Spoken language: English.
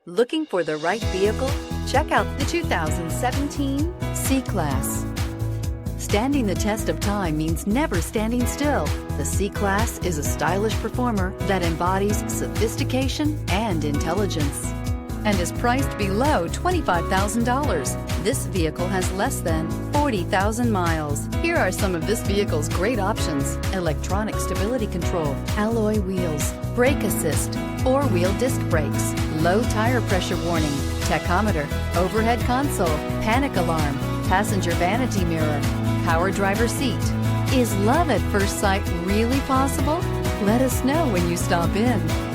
Looking for the right vehicle? Check out the 2017 C-Class. Standing the test of time means never standing still. The C-Class is a stylish performer that embodies sophistication and intelligence and is priced below $25,000. This vehicle has less than 40,000 miles. Here are some of this vehicle's great options: electronic stability control, alloy wheels, brake assist, four-wheel disc brakes, low tire pressure warning, tachometer, overhead console, panic alarm, passenger vanity mirror, power driver seat. Is love at first sight really possible? Let us know when you stop in.